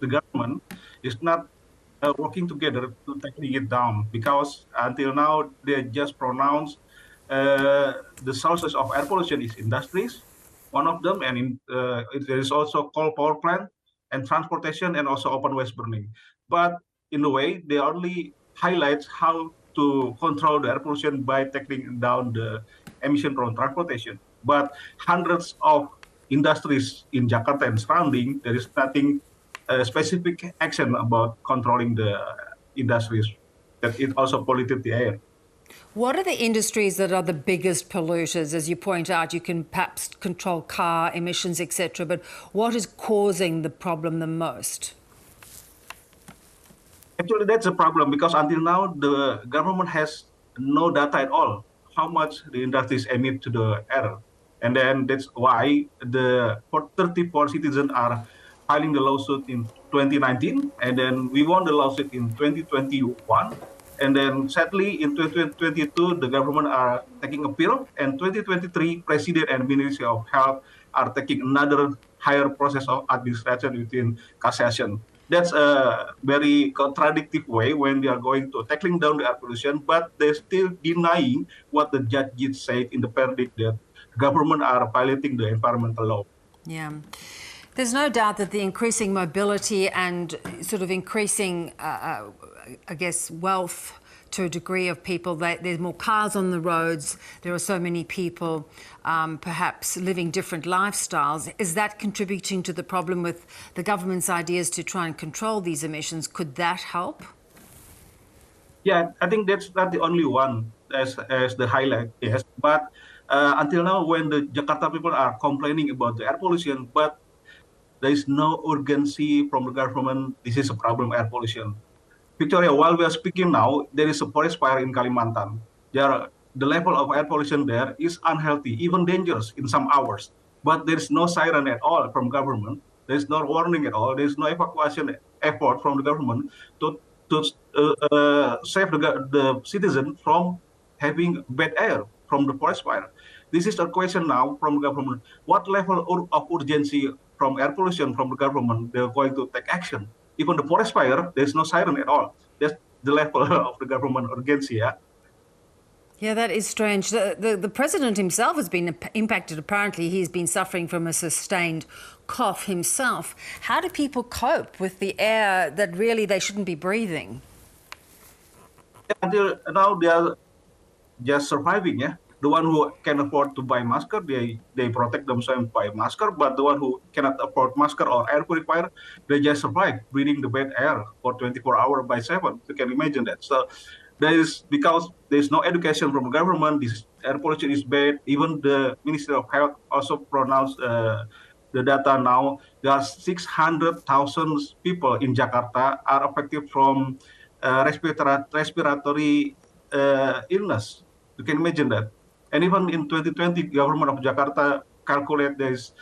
the government is not working together to tackling it down, because until now they just pronounced the sources of air pollution is industries, one of them, and there is also coal power plant and transportation and also open waste burning. But in a way, they only highlights how to control the air pollution by tackling down the emission from transportation. But hundreds of industries in Jakarta and surrounding, there is nothing specific action about controlling the industries that it also polluted the air. What are the industries that are the biggest polluters? As you point out, you can perhaps control car emissions, etc. But what is causing the problem the most? Actually, that's a problem, because until now the government has no data at all how much the industries emit to the air, and then that's why the 34 citizens are filing the lawsuit in 2019, and then we won the lawsuit in 2021, and then sadly in 2022 the government are taking appeal, and 2023 President and Ministry of Health are taking another higher process of administration within cassation. That's a very contradictory way when they are going to tackling down the air pollution, but they're still denying what the judge said in the verdict, that government are violating the environmental law. Yeah. There's no doubt that the increasing mobility and sort of increasing, I guess, wealth to a degree of people, there's more cars on the roads, there are so many people perhaps living different lifestyles. Is that contributing to the problem with the government's ideas to try and control these emissions? Could that help? Yeah, I think that's not the only one as the highlight, yes. But until now, when the Jakarta people are complaining about the air pollution, but there is no urgency from the government, this is a problem, air pollution. Victoria, while we are speaking now, there is a forest fire in Kalimantan. The level of air pollution there is unhealthy, even dangerous in some hours. But there is no siren at all from government. There is no warning at all. There is no evacuation effort from the government to save the citizen from having bad air from the forest fire. This is a question now from the government. What level of urgency from air pollution from the government they're going to take action? Even the forest fire, there's no siren at all. That's the level of the government urgency, yeah? Yeah, that is strange. The president himself has been impacted. Apparently, he's been suffering from a sustained cough himself. How do people cope with the air that really they shouldn't be breathing? Until now, they are just surviving, yeah? The one who can afford to buy masker, they protect themselves by masker, but the one who cannot afford masker or air purifier, they just survive breathing the bad air for 24 hours by 7. You can imagine that. So because there's no education from the government, this air pollution is bad. Even the Ministry of Health also pronounced the data now. There are 600,000 people in Jakarta are affected from respiratory illness. You can imagine that. And even in 2020, government of Jakarta calculate there's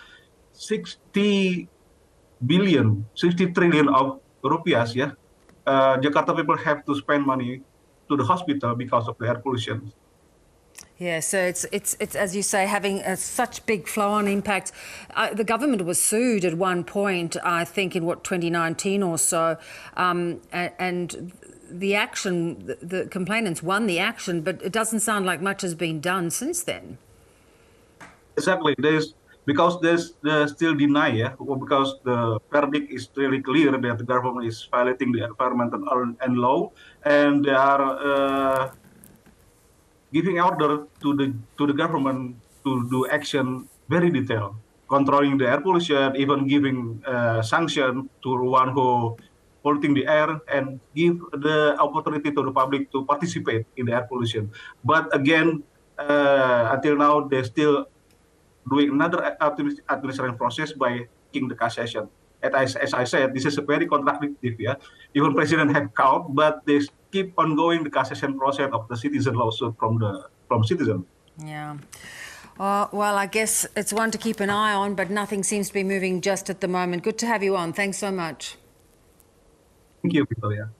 60 trillion of rupiahs, yeah. Jakarta people have to spend money to the hospital because of the air pollution. Yeah, so it's as you say, having such big flow-on impact. The government was sued at one point, I think, in 2019 or so, and the action, the complainants won the action, but it doesn't sound like much has been done since then. Exactly. Because there's still deny, yeah, because the verdict is really clear that the government is violating the environmental and law, and they are giving order to the government to do action very detailed, controlling the air pollution, even giving sanction to one who polluting the air, and give the opportunity to the public to participate in the air pollution. But again, until now, they're still doing another administration process by taking the cassation. As I said, this is a very contradictory. Yeah? Even President have called, but they keep on going the cassation process of the citizen lawsuit from citizen. Yeah. Well, I guess it's one to keep an eye on, but nothing seems to be moving just at the moment. Good to have you on. Thanks so much. Thank you, Victoria.